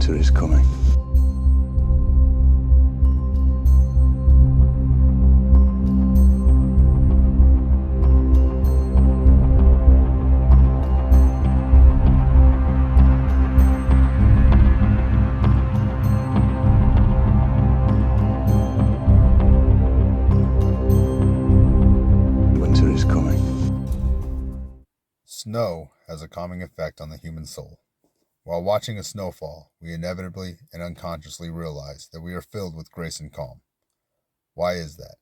Winter is coming. Winter is coming. Snow has a calming effect on the human soul. While watching a snowfall, we inevitably and unconsciously realize that we are filled with grace and calm. Why is that?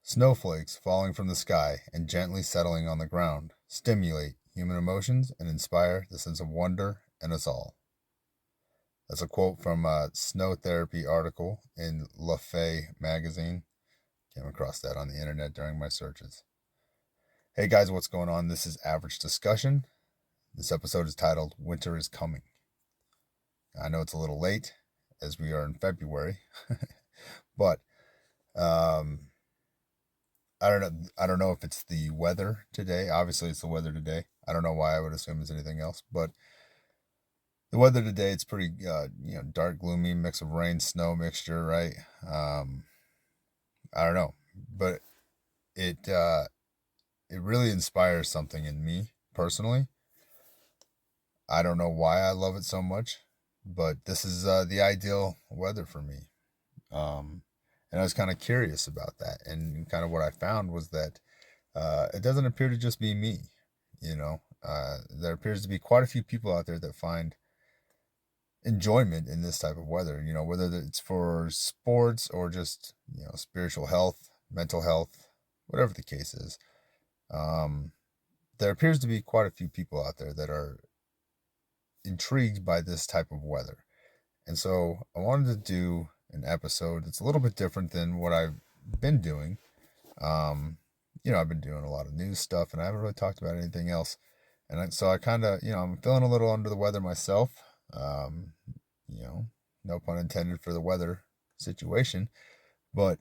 Snowflakes falling from the sky and gently settling on the ground stimulate human emotions and inspire the sense of wonder in us all. That's a quote from a snow therapy article in La Fay magazine. Came across that on the internet during my searches. Hey guys, what's going on? This is Average Discussion. This episode is titled Winter is Coming. I know it's a little late as we are in February, but I don't know if it's the weather today. Obviously it's the weather today. I don't know why I would assume it's anything else, but the weather today, it's pretty dark, gloomy, mix of rain, snow mixture, right? I don't know, but it really inspires something in me personally. I don't know why I love it so much, but this is the ideal weather for me. And I was kind of curious about that. And kind of what I found was that it doesn't appear to just be me. There appears to be quite a few people out there that find enjoyment in this type of weather, whether it's for sports or just, spiritual health, mental health, whatever the case is. There appears to be quite a few people out there that are intrigued by this type of weather. And so I wanted to do an episode that's a little bit different than what I've been doing. I've been doing a lot of news stuff and I haven't really talked about anything else. And so I kind of, I'm feeling a little under the weather myself. No pun intended for the weather situation, but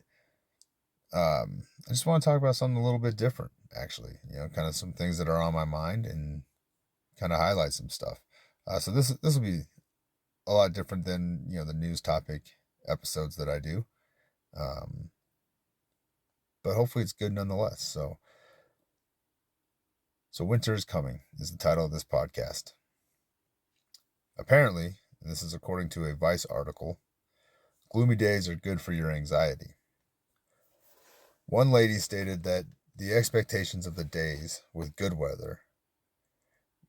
I just want to talk about something a little bit different, actually, kind of some things that are on my mind and kind of highlight some stuff. So this will be a lot different than, the news topic episodes that I do. But hopefully it's good nonetheless. So Winter is Coming is the title of this podcast. Apparently, and this is according to a Vice article, gloomy days are good for your anxiety. One lady stated that the expectations of the days with good weather,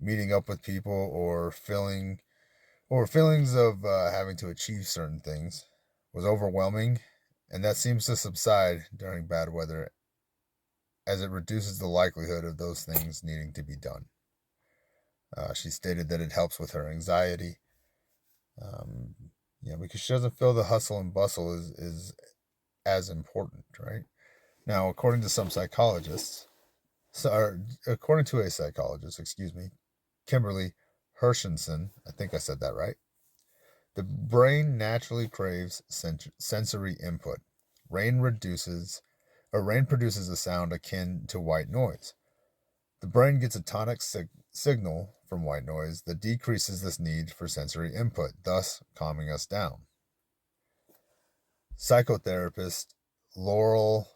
meeting up with people or feelings of having to achieve certain things, was overwhelming, and that seems to subside during bad weather as it reduces the likelihood of those things needing to be done. She stated that it helps with her anxiety, because she doesn't feel the hustle and bustle is as important, right? Now, according to a psychologist, Kimberly Hershenson, I think I said that right. The brain naturally craves sensory input. Rain produces a sound akin to white noise. The brain gets a tonic signal from white noise that decreases this need for sensory input, thus calming us down. Psychotherapist Laurel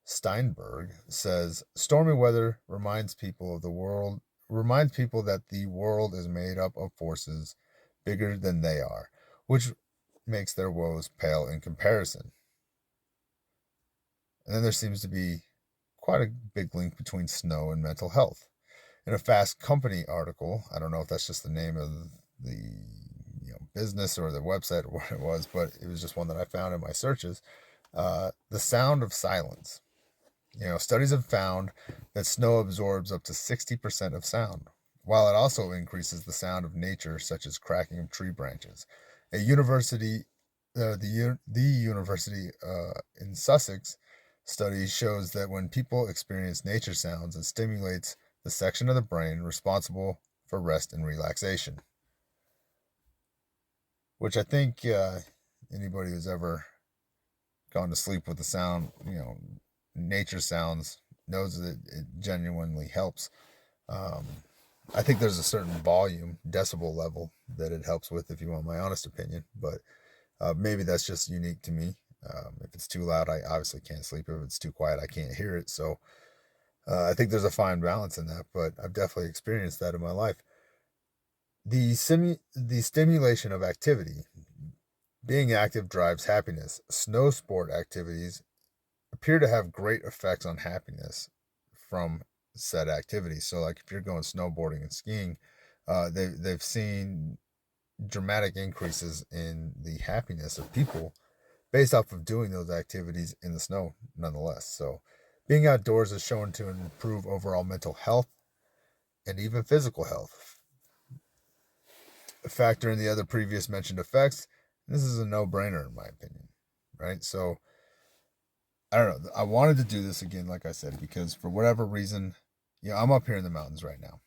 Steinberg says stormy weather reminds people that the world is made up of forces bigger than they are, which makes their woes pale in comparison. And then there seems to be quite a big link between snow and mental health. In a Fast Company article, I don't know if that's just the name of the business or the website or what it was, but it was just one that I found in my searches. The sound of silence. Studies have found that snow absorbs up to 60% of sound, while it also increases the sound of nature, such as cracking of tree branches. The university in Sussex study shows that when people experience nature sounds, it stimulates the section of the brain responsible for rest and relaxation. Which I think anybody who's ever gone to sleep with the sound, nature sounds, knows that it genuinely helps. I think there's a certain volume, decibel level that it helps with, if you want my honest opinion. But maybe that's just unique to me. If it's too loud, I obviously can't sleep. If it's too quiet, I can't hear it. So I think there's a fine balance in that. But I've definitely experienced that in my life. The stimulation of activity, being active drives happiness. Snow sport activities appear to have great effects on happiness from said activity. So, like if you're going snowboarding and skiing, they've seen dramatic increases in the happiness of people based off of doing those activities in the snow, nonetheless. So, being outdoors is shown to improve overall mental health and even physical health. Factor in the other previous mentioned effects. This is a no-brainer in my opinion, right? So I don't know. I wanted to do this again, like I said, because for whatever reason, I'm up here in the mountains right now,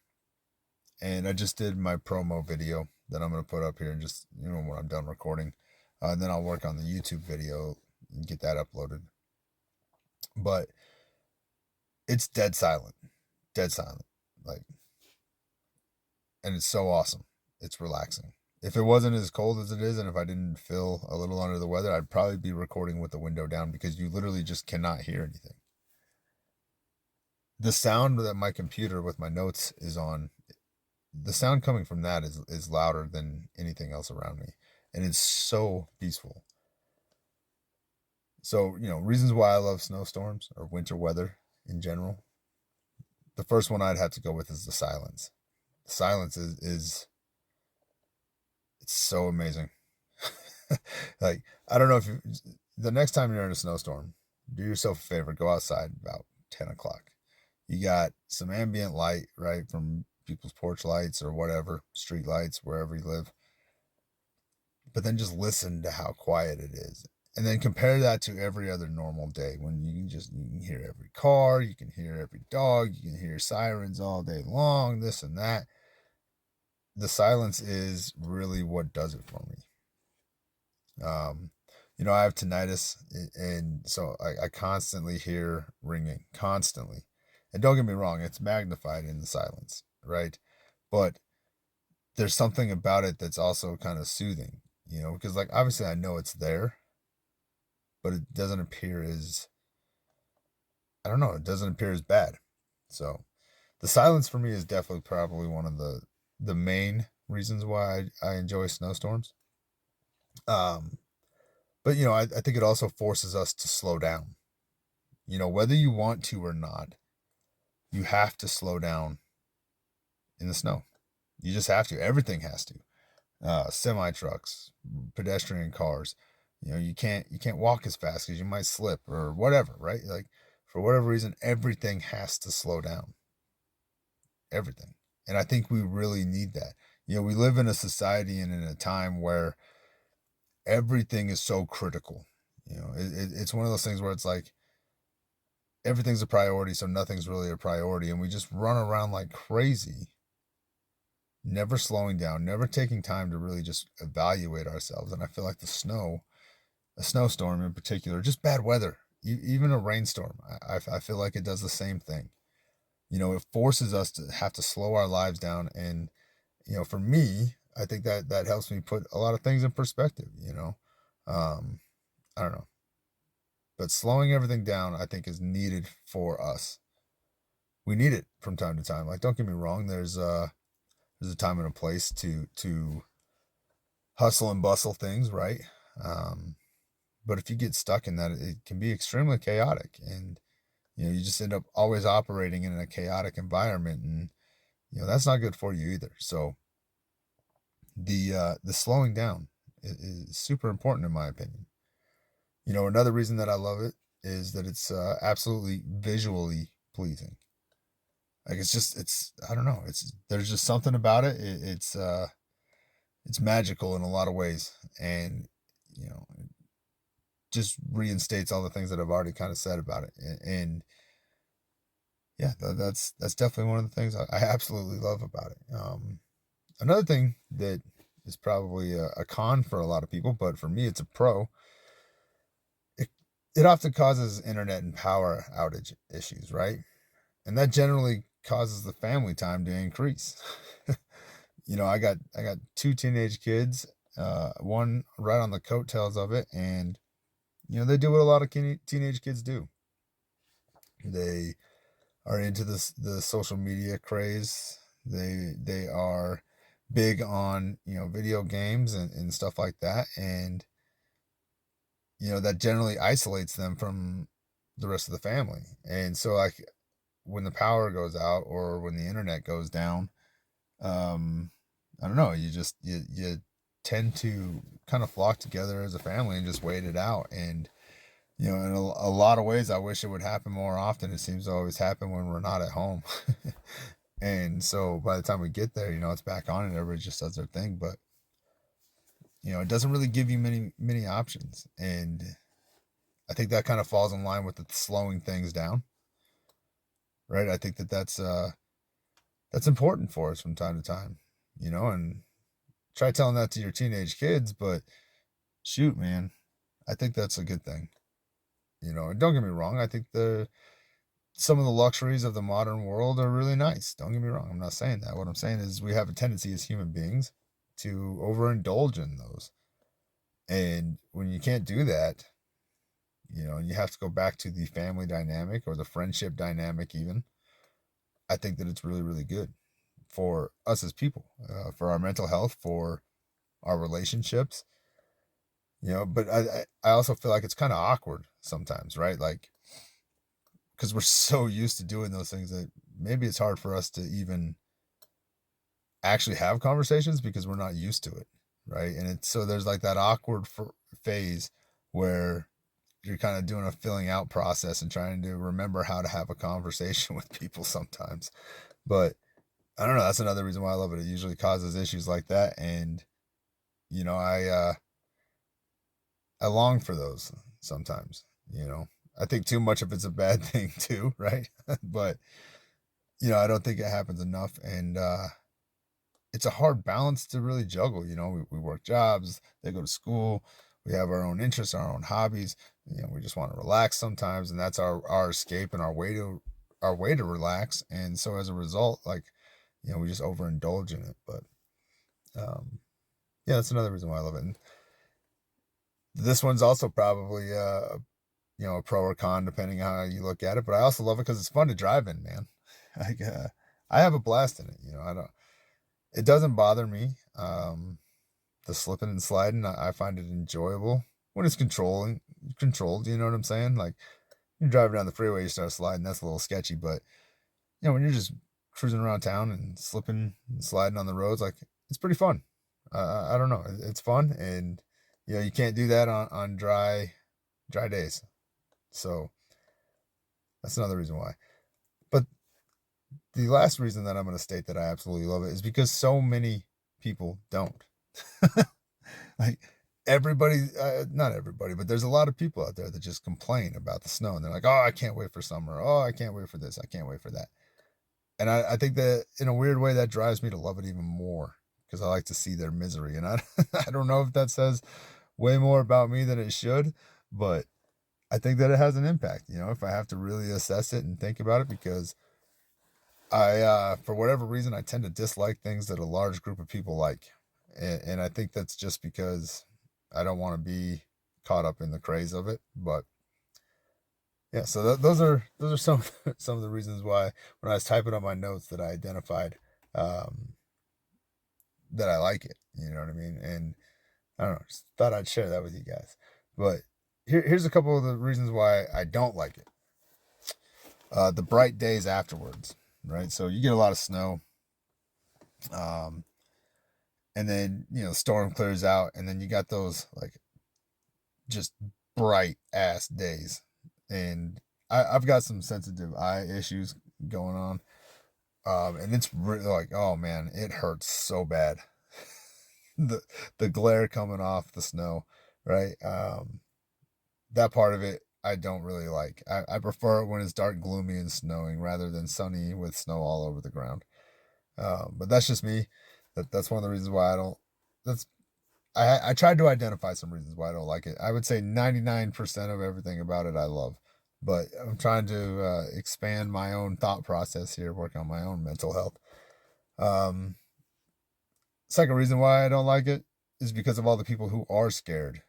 and I just did my promo video that I'm going to put up here, and just when I'm done recording, and then I'll work on the YouTube video and get that uploaded. But it's dead silent, like, and it's so awesome. It's relaxing. If it wasn't as cold as it is, and if I didn't feel a little under the weather, I'd probably be recording with the window down because you literally just cannot hear anything. The sound that my computer with my notes is on, the sound coming from that is louder than anything else around me. And it's so peaceful. So, reasons why I love snowstorms or winter weather in general. The first one I'd have to go with is the silence. The silence is it's so amazing. Like, I don't know if the next time you're in a snowstorm, do yourself a favor, go outside about 10 o'clock. You got some ambient light, right, from people's porch lights or whatever, street lights, wherever you live. But then just listen to how quiet it is. And then compare that to every other normal day when you can hear every car, you can hear every dog, you can hear sirens all day long, this and that. The silence is really what does it for me. I have tinnitus, and so I constantly hear ringing, constantly. And don't get me wrong, it's magnified in the silence, right? But there's something about it that's also kind of soothing, because like obviously I know it's there, but it doesn't appear as, I don't know, it doesn't appear as bad. So the silence for me is definitely probably one of the main reasons why I enjoy snowstorms. Um, but I think it also forces us to slow down. Whether you want to or not, you have to slow down in the snow. You just have to. Everything has to. Semi trucks, pedestrian cars. You can't walk as fast because you might slip or whatever, right? Like for whatever reason, everything has to slow down. Everything, and I think we really need that. We live in a society and in a time where everything is so critical. It's one of those things where it's like everything's a priority, so nothing's really a priority, and we just run around like crazy, never slowing down, never taking time to really just evaluate ourselves. And I feel like a snowstorm in particular, just bad weather, even a rainstorm, I feel like it does the same thing. It forces us to have to slow our lives down. And, for me, I think that helps me put a lot of things in perspective, I don't know. But slowing everything down, I think, is needed for us. We need it from time to time. Like, don't get me wrong, there's a time and a place to hustle and bustle things, right? Um, but if you get stuck in that, it can be extremely chaotic, and you just end up always operating in a chaotic environment, and that's not good for you either. So the slowing down is super important in my opinion. Another reason that I love it is that it's absolutely visually pleasing. Like it's I don't know, there's just something about it. It's magical in a lot of ways, and it just reinstates all the things that I've already kind of said about it. And yeah, that's definitely one of the things I absolutely love about it. Another thing that is probably a con for a lot of people, but for me it's a pro. It often causes internet and power outage issues, right? And that generally causes the family time to increase. I got two teenage kids, one right on the coattails of it, and they do what a lot of teenage kids do. They are into the social media craze. They are big on video games and stuff like that, and that generally isolates them from the rest of the family. And so, like, when the power goes out or when the internet goes down, um, I don't know, you tend to kind of flock together as a family and just wait it out. And in a lot of ways, I wish it would happen more often. It seems to always happen when we're not at home. And so by the time we get there, it's back on and everybody just does their thing. But it doesn't really give you many options. And I think that kind of falls in line with the slowing things down, right? I think that's important for us from time to time, and try telling that to your teenage kids. But shoot, man, I think that's a good thing. And don't get me wrong, I think some of the luxuries of the modern world are really nice. Don't get me wrong, I'm not saying that. What I'm saying is we have a tendency as human beings to overindulge in those. And when you can't do that, and you have to go back to the family dynamic or the friendship dynamic even, I think that it's really, really good for us as people, for our mental health, for our relationships. But I also feel like it's kind of awkward sometimes, right? Like, because we're so used to doing those things that maybe it's hard for us to even actually have conversations because we're not used to it, right? And it's so there's like that awkward phase where you're kind of doing a filling out process and trying to remember how to have a conversation with people sometimes. But I don't know, that's another reason why I love it. It usually causes issues like that. And I long for those sometimes. I think too much of it's a bad thing too, right? But I don't think it happens enough. And it's a hard balance to really juggle. We work jobs, they go to school, we have our own interests, our own hobbies. We just want to relax sometimes, and that's our escape and our way to relax. And so as a result, like, we just overindulge in it. But yeah, that's another reason why I love it. And this one's also probably a pro or con depending on how you look at it. But I also love it because it's fun to drive in, man. Like, I have a blast in it. I don't. It doesn't bother me. The slipping and sliding, I find it enjoyable when it's controlled. You know what I'm saying? Like, you're driving down the freeway, you start sliding. That's a little sketchy, but when you're just cruising around town and slipping and sliding on the roads, like, it's pretty fun. I don't know, it's fun, and you can't do that on dry days. So that's another reason why. But the last reason that I'm going to state that I absolutely love it is because so many people don't. Like, everybody, not everybody, but there's a lot of people out there that just complain about the snow, and they're like, oh, I can't wait for summer. Oh, I can't wait for this. I can't wait for that. And I think that in a weird way that drives me to love it even more because I like to see their misery. And I don't know if that says way more about me than it should, but I think that it has an impact, if I have to really assess it and think about it, because for whatever reason, I tend to dislike things that a large group of people like. And I think that's just because I don't want to be caught up in the craze of it. But yeah, so those are some of the reasons why when I was typing up my notes that I identified, um, that I like it. You know what I mean? And I don't know, just thought I'd share that with you guys. But here's a couple of the reasons why I don't like it. The bright days afterwards, right? So you get a lot of snow, um, and then storm clears out, and then you got those, like, just bright ass days. And I've got some sensitive eye issues going on, and it's really like, oh man, it hurts so bad. the the glare coming off the snow, right? That part of it I don't really like. I prefer it when it's dark, gloomy, and snowing rather than sunny with snow all over the ground. But that's just me. That's one of the reasons why I don't. That's I tried to identify some reasons why I don't like it. I would say 99% of everything about it I love, But I'm trying to expand my own thought process here, work on my own mental health. Um, Second reason why I don't like it is because of all the people who are scared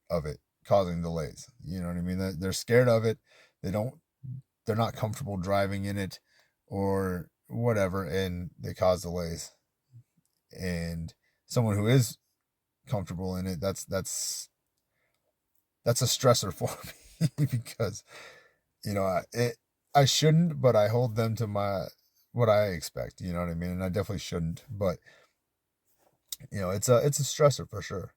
of it causing delays. You know what I mean? They're scared of it. They don't. They're not comfortable driving in it, or whatever, and they cause delays. And someone who is comfortable in it, that's a stressor for me because I shouldn't, but I hold them to my what I expect. You know what I mean? And I definitely shouldn't, but it's a stressor for sure.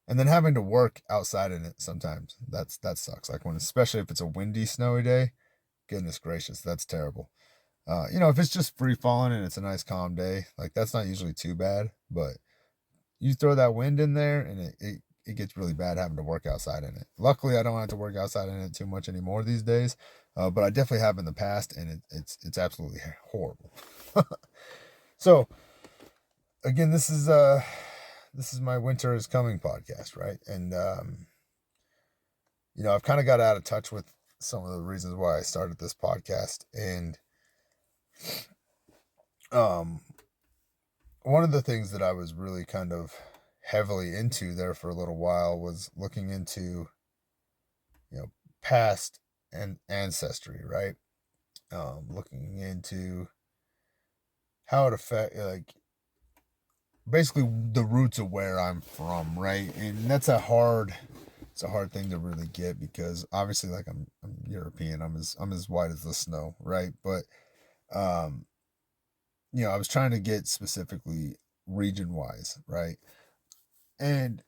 And then having to work outside in it sometimes that sucks. Like when especially if it's a windy, snowy day. Goodness gracious, that's terrible. If it's just free falling and it's a nice calm day, like that's not usually too bad. But you throw that wind in there and it gets really bad having to work outside in it. Luckily, I don't have to work outside in it too much anymore these days, but I definitely have in the past, and it's absolutely horrible. So again, this is my winter is coming podcast, right? And I've kind of got out of touch with some of the reasons why I started this podcast, and um, one of the things that I was really kind of heavily into there for a little while was looking into past and ancestry, right? Looking into how it affect like basically the roots of where I'm from, right? And it's a hard thing to really get because obviously like I'm European, I'm as white as the snow, right? But um I was trying to get specifically region wise, right? And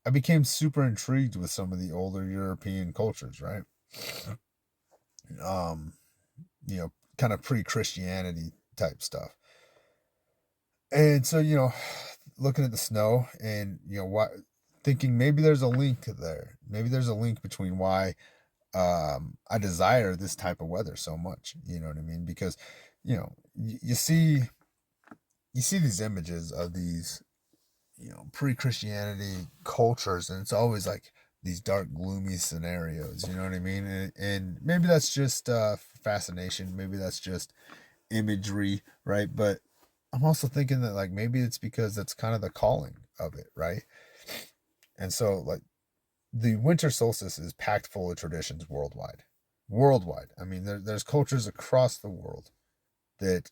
I became super intrigued with some of the older European cultures, right? Um, kind of pre-Christianity type stuff. And so, looking at the snow and why thinking maybe there's a link there. Maybe there's a link between why I desire this type of weather so much. You know what I mean? Because you see these images of these pre-Christianity cultures, and it's always like these dark, gloomy scenarios. You know what I mean? And maybe that's just fascination. Maybe that's just imagery, right? But I'm also thinking that like maybe it's because that's kind of the calling of it, right? And so like the winter solstice is packed full of traditions worldwide. Worldwide. I mean, there's cultures across the world that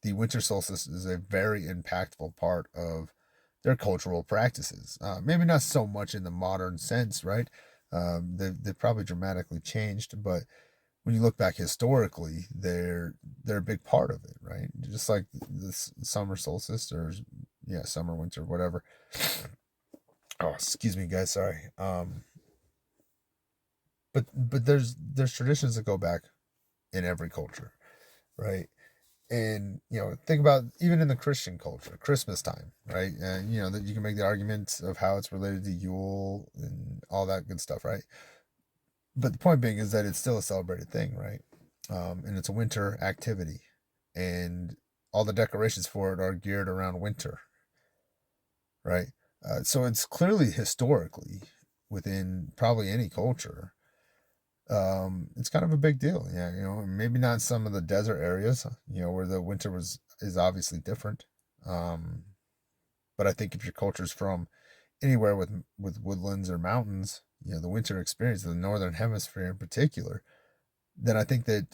the winter solstice is a very impactful part of their cultural practices. Maybe not so much in the modern sense, right? They've probably dramatically changed, but when you look back historically, they're a big part of it, right? Just like this summer solstice or yeah, summer, winter, whatever. Oh, excuse me, guys. Sorry. But there's traditions that go back in every culture, right? And think about even in the Christian culture, Christmas time, right? And that you can make the argument of how it's related to Yule and all that good stuff, right? But the point being is that it's still a celebrated thing, right? And it's a winter activity, and all the decorations for it are geared around winter, right? So it's clearly historically within probably any culture. It's kind of a big deal. Yeah, maybe not some of the desert areas, where the winter is obviously different. Um, but I think if your culture's from anywhere with woodlands or mountains, the winter experience, the northern hemisphere in particular, then I think that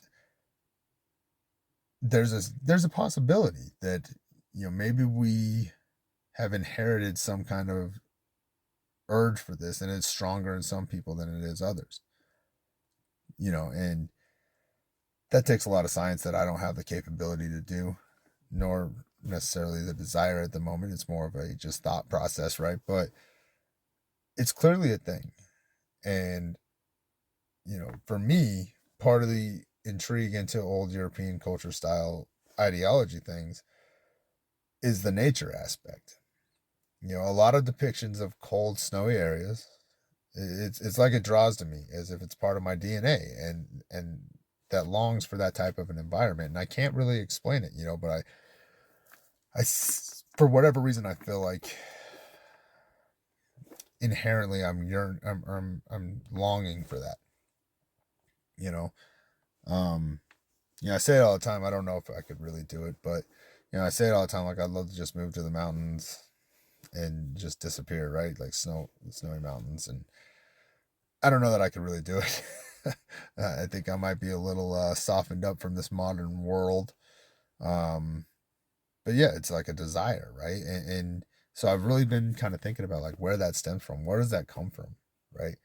there's a possibility that maybe we have inherited some kind of urge for this, and it's stronger in some people than it is others. And that takes a lot of science that I don't have the capability to do, nor necessarily the desire at the moment. It's more of a just thought process, right? But it's clearly a thing. And, for me, part of the intrigue into old European culture style ideology things is the nature aspect. A lot of depictions of cold, snowy areas. It's like it draws to me as if it's part of my DNA, and that longs for that type of an environment. And I can't really explain it, but for whatever reason, I feel like inherently I'm longing for that. you know. Um, I say it all the time. I don't know if I could really do it, but I say it all the time. Like I'd love to just move to the mountains and just disappear, right? Like snowy mountains, and I don't know that I could really do it. I think I might be a little softened up from this modern world. Um, but yeah, it's like a desire, right? And so I've really been kind of thinking about like where that stems from. Where does that come from, right?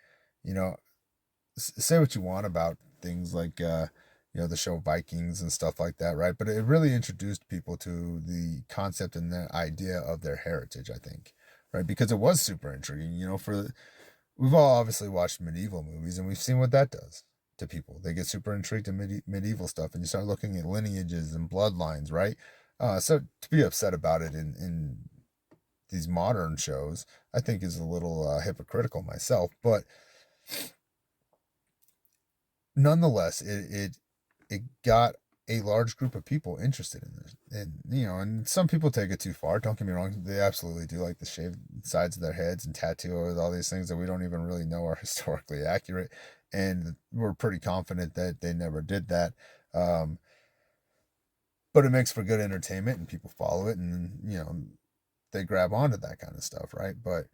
You know, say what you want about things like the show Vikings and stuff like that, right? But it really introduced people to the concept and the idea of their heritage, I think, right? Because it was super intriguing. We've all obviously watched medieval movies and we've seen what that does to people. They get super intrigued in medieval stuff, and you start looking at lineages and bloodlines, right? So to be upset about it in these modern shows, I think is a little hypocritical myself, but nonetheless, it got a large group of people interested in this, and some people take it too far. Don't get me wrong; they absolutely do, like the shaved sides of their heads and tattoo with all these things that we don't even really know are historically accurate, and we're pretty confident that they never did that. Um, but it makes for good entertainment, and people follow it, and they grab onto that kind of stuff, right? But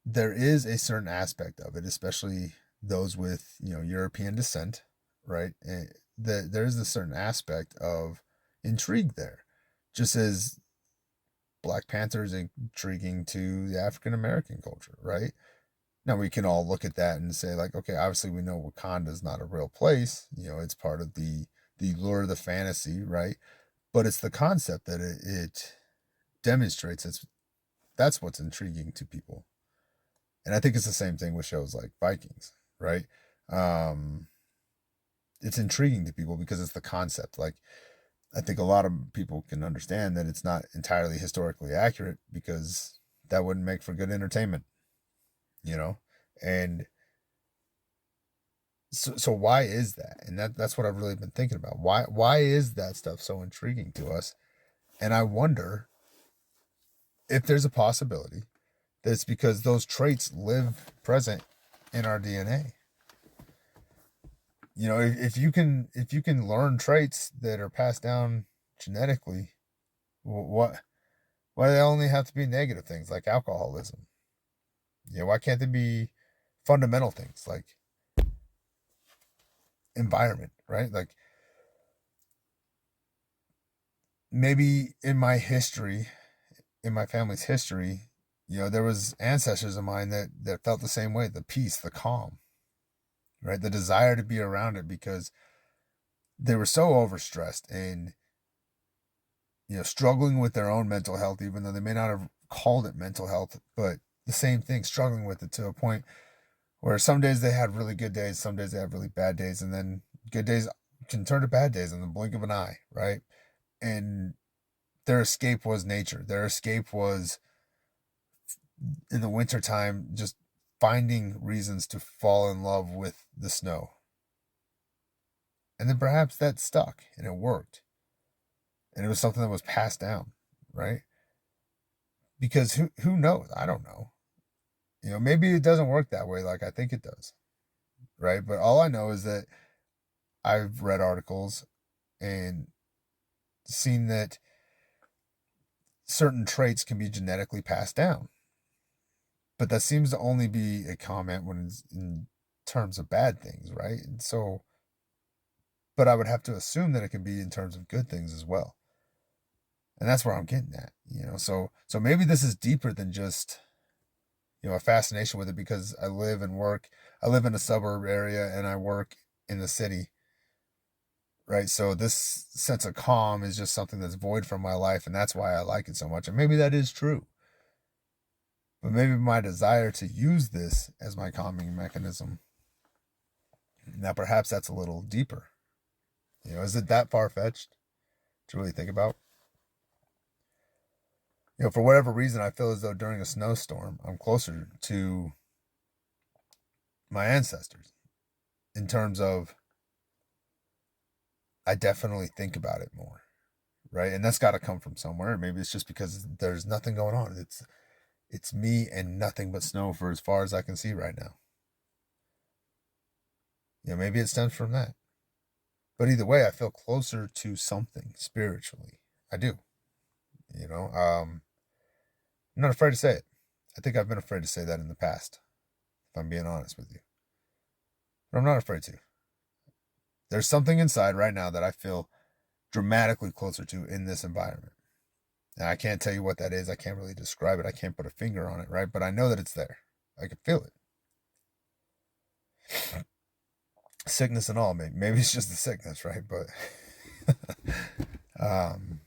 there is a certain aspect of it, especially those with European descent, right? That there is a certain aspect of intrigue there, just as Black Panther is intriguing to the African American culture, right? Now we can all look at that and say like, okay, obviously we know Wakanda is not a real place, it's part of the lure of the fantasy, right? But it's the concept that it demonstrates. That's what's intriguing to people. And I think it's the same thing with shows like Vikings, right? Um, it's intriguing to people because it's the concept. Like, I think a lot of people can understand that it's not entirely historically accurate because that wouldn't make for good entertainment, you know? And so why is that? And that's what I've really been thinking about. Why is that stuff so intriguing to us? And I wonder if there's a possibility that it's because those traits live present in our DNA. If you can learn traits that are passed down genetically, what why do they only have to be negative things like alcoholism? Why can't they be fundamental things like environment, right? Like maybe in my family's history, there was ancestors of mine that felt the same way, the peace, the calm, right? The desire to be around it because they were so overstressed and struggling with their own mental health, even though they may not have called it mental health, but the same thing, struggling with it to a point where some days they had really good days, some days they have really bad days, and then good days can turn to bad days in the blink of an eye, right? And their escape was nature. Their escape was in the wintertime just finding reasons to fall in love with the snow. And then perhaps that stuck and it worked. And it was something that was passed down, right? Because who knows? I don't know. Maybe it doesn't work that way like I think it does, right? But all I know is that I've read articles and seen that certain traits can be genetically passed down. But that seems to only be a comment when it's in terms of bad things, right? And so, but I would have to assume that it can be in terms of good things as well. And that's where I'm getting at. So maybe this is deeper than just a fascination with it because I live and work. I live in a suburb area and I work in the city, right? So this sense of calm is just something that's void from my life, and that's why I like it so much. And maybe that is true. But maybe my desire to use this as my calming mechanism, now perhaps that's a little deeper. Is it that far fetched to really think about? For whatever reason, I feel as though during a snowstorm, I'm closer to my ancestors in terms of I definitely think about it more, right? And that's got to come from somewhere. Maybe it's just because there's nothing going on. It's me and nothing but snow for as far as I can see right now. Maybe it stems from that. But either way, I feel closer to something spiritually. I do. I'm not afraid to say it. I think I've been afraid to say that in the past, if I'm being honest with you. But I'm not afraid to. There's something inside right now that I feel dramatically closer to in this environment. And I can't tell you what that is. I can't really describe it. I can't put a finger on it, right? But I know that it's there. I can feel it. Sickness and all, maybe it's just the sickness, right? Um,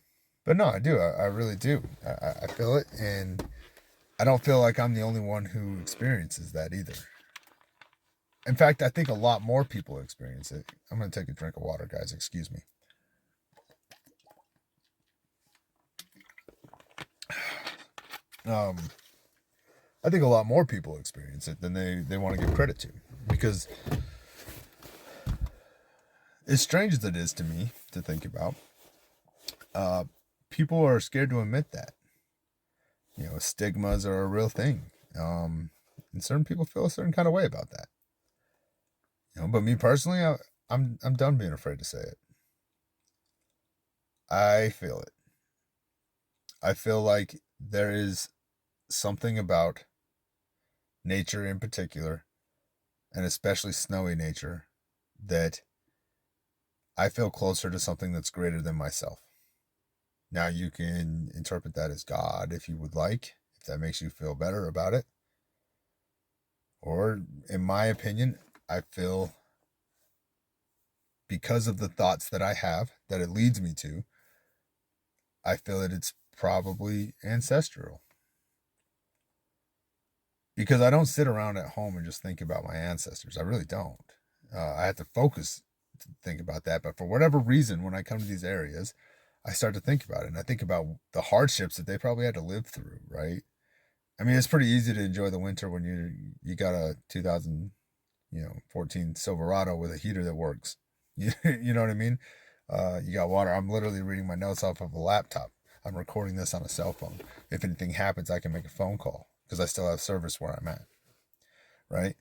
but no, I do. I really do. I feel it, and I don't feel like I'm the only one who experiences that either. In fact, I think a lot more people experience it. I'm going to take a drink of water, guys. Excuse me. I think a lot more people experience it than they want to give credit to, because as strange as it is to me to think about, people are scared to admit that. Stigmas are a real thing, and certain people feel a certain kind of way about that. But me personally, I'm done being afraid to say it. I feel it. I feel like there is something about nature in particular, and especially snowy nature, that I feel closer to something that's greater than myself. Now, you can interpret that as God if you would like, if that makes you feel better about it. Or, in my opinion, I feel, because of the thoughts that I have, that it leads me to, I feel that it's probably ancestral. Because I don't sit around at home and just think about my ancestors. I really don't. I have to focus to think about that. But for whatever reason, when I come to these areas, I start to think about it. And I think about the hardships that they probably had to live through, right? I mean, it's pretty easy to enjoy the winter when you got a 2014 Silverado with a heater that works. You know what I mean? You got water. I'm literally reading my notes off of a laptop. I'm recording this on a cell phone. If anything happens, I can make a phone call because I still have service where I'm at, right?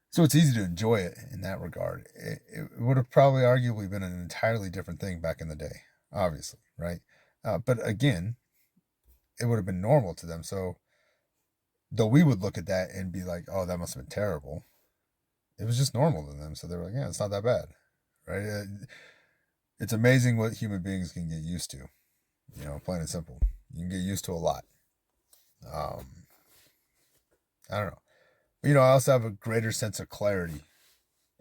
So it's easy to enjoy it in that regard. It would have probably arguably been an entirely different thing back in the day, obviously, right? But again, it would have been normal to them. So though we would look at that and be like, oh, that must have been terrible, it was just normal to them. So they were like, yeah, it's not that bad, right? It's amazing what human beings can get used to, plain and simple. You can get used to a lot. Um, I don't know. But, I also have a greater sense of clarity.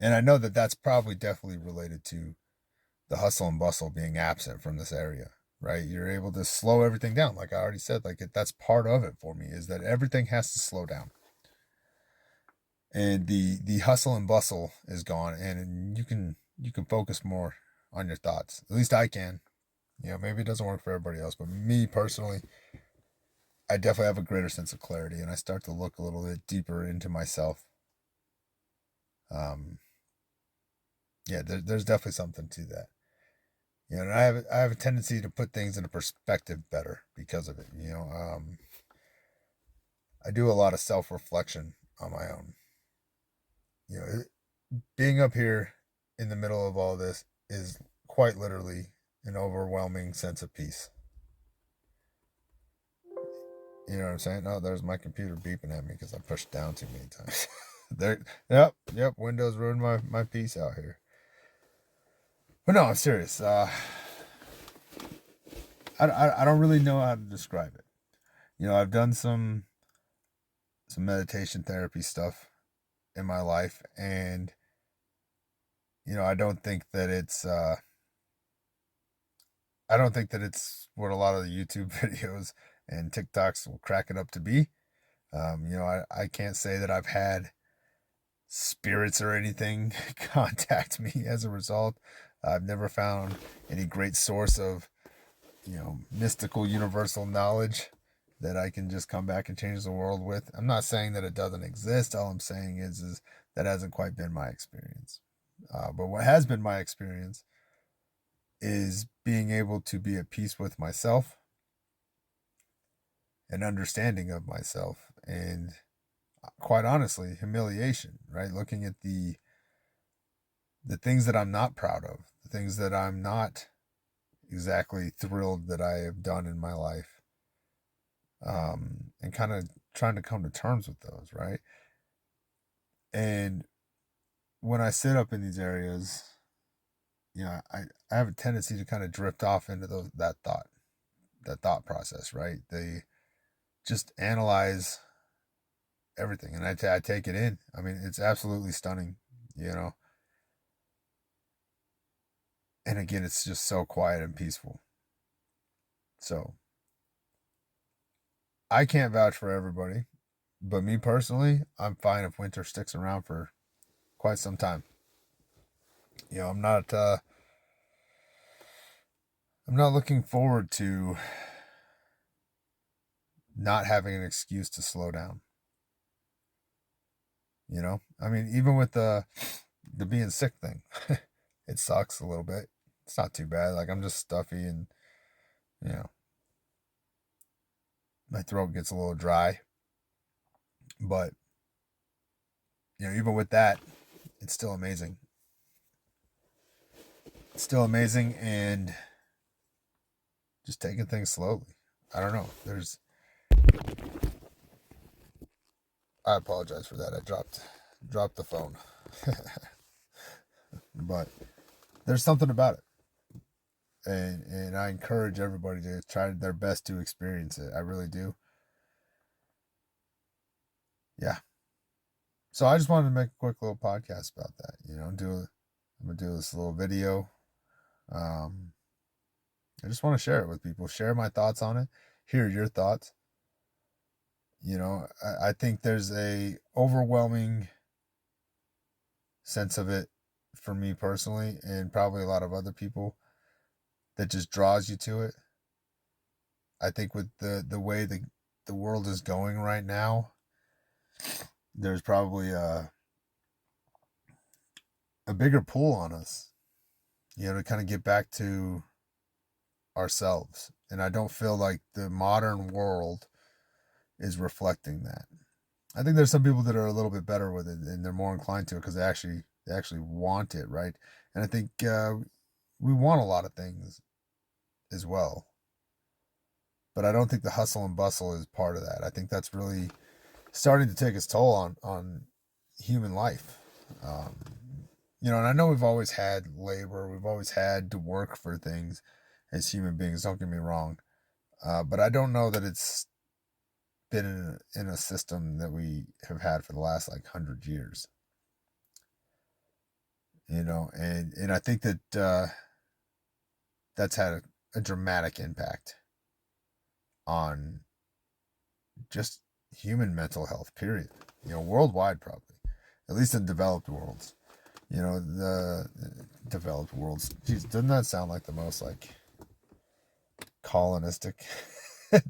And I know that that's probably definitely related to the hustle and bustle being absent from this area, right? You're able to slow everything down. Like I already said, that's part of it for me, is that everything has to slow down. And the hustle and bustle is gone, and you can focus more on your thoughts. At least I can. Maybe it doesn't work for everybody else, but me personally, I definitely have a greater sense of clarity, and I start to look a little bit deeper into myself. Um, yeah, there's definitely something to that. And I have a tendency to put things into perspective better because of it. I do a lot of self reflection on my own. Being up here in the middle of all this is quite literally an overwhelming sense of peace. You know what I'm saying? Oh, there's my computer beeping at me because I pushed down too many times. There, yep. Windows ruined my peace out here. But no, I'm serious. I don't really know how to describe it. I've done some meditation therapy stuff in my life, and I don't think that it's what a lot of the YouTube videos and TikToks will crack it up to be. I can't say that I've had spirits or anything contact me as a result. I've never found any great source of, mystical universal knowledge that I can just come back and change the world with. I'm not saying that it doesn't exist. All I'm saying is that hasn't quite been my experience. But what has been my experience is being able to be at peace with myself and understanding of myself, and quite honestly, humiliation, right? Looking at the things that I'm not proud of, the things that I'm not exactly thrilled that I have done in my life, and kind of trying to come to terms with those, right? And when I sit up in these areas, I have a tendency to kind of drift off into that thought process, right? They just analyze everything, and I take it in. I mean, it's absolutely stunning, you know. And again, it's just so quiet and peaceful. So I can't vouch for everybody, but me personally, I'm fine if winter sticks around for quite some time. I'm not looking forward to not having an excuse to slow down. I mean, even with the being sick thing, it sucks a little bit. It's not too bad. Like, I'm just stuffy, and you know my throat gets a little dry. But even with that, it's still amazing. It's still amazing, and just taking things slowly. I don't know. I apologize for that. I dropped the phone. But there's something about it. And I encourage everybody to try their best to experience it. I really do. Yeah. So I just wanted to make a quick little podcast about that. I'm gonna do this little video. Um, I just want to share it with people, share my thoughts on it, hear your thoughts. I think there's a overwhelming sense of it for me personally, and probably a lot of other people, that just draws you to it. I think with the way the world is going right now, there's probably a bigger pull on us, to kind of get back to ourselves. And I don't feel like the modern world is reflecting that. I think there's some people that are a little bit better with it, and they're more inclined to it because they actually want it, right? And I think we want a lot of things as well, but I don't think the hustle and bustle is part of that. I think that's really starting to take its toll on human life. Um, and I know we've always had labor, we've always had to work for things as human beings. Don't get me wrong, but I don't know that it's been in a system that we have had for the last like 100 years. And I think that that's had a dramatic impact on just human mental health. Period. Worldwide, probably, at least in developed worlds. The developed worlds. Geez, doesn't that sound like the most like colonistic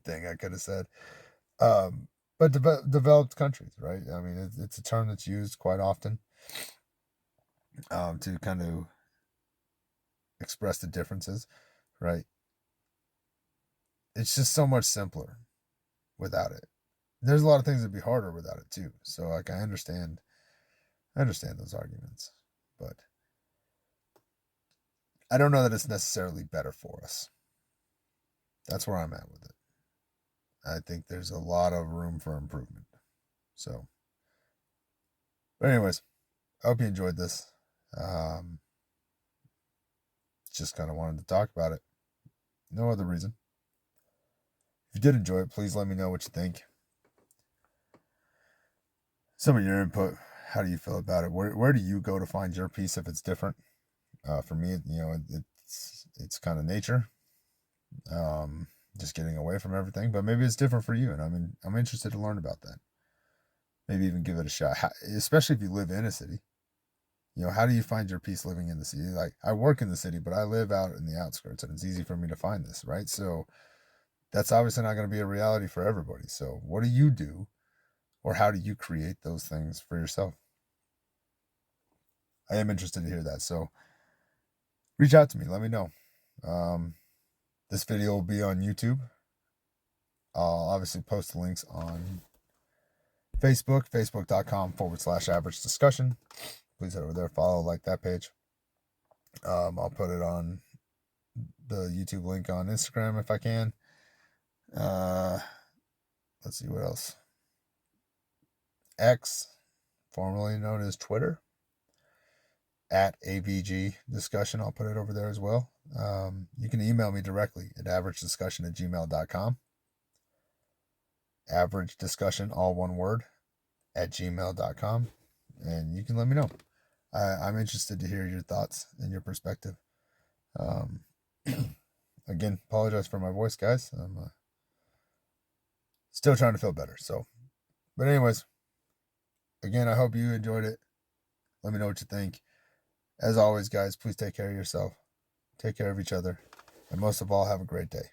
thing I could have said? But developed countries, right? I mean, it's a term that's used quite often, to kind of express the differences, right? It's just so much simpler without it. There's a lot of things that'd be harder without it too. So like I understand those arguments, but I don't know that it's necessarily better for us. That's where I'm at with it. I think there's a lot of room for improvement. So, but anyways, I hope you enjoyed this. Um, just kind of wanted to talk about it. No other reason. If you did enjoy it, please let me know what you think. Some of your input. How do you feel about it? Where do you go to find your peace if it's different? For me, it's kind of nature. Um, just getting away from everything. But maybe it's different for you, and I'm interested to learn about that. Maybe even give it a shot, especially if you live in a city. How do you find your peace living in the city? Like, I work in the city, but I live out in the outskirts, and it's easy for me to find this, right? So that's obviously not going to be a reality for everybody. So what do you do, or how do you create those things for yourself? I am interested to hear that. So reach out to me. Let me know. Um, this video will be on YouTube. I'll obviously post the links on Facebook, facebook.com/average discussion. Please head over there, follow, like that page. I'll put it on the YouTube link on Instagram if I can. Let's see what else. X, formerly known as Twitter, at AVG Discussion. I'll put it over there as well. You can email me directly at averagediscussion@gmail.com. Average discussion, all one word, at gmail.com. And you can let me know. I'm interested to hear your thoughts and your perspective. Again, apologize for my voice, guys. I'm still trying to feel better. So, but anyways, again, I hope you enjoyed it. Let me know what you think. As always, guys, please take care of yourself, take care of each other, and most of all, have a great day.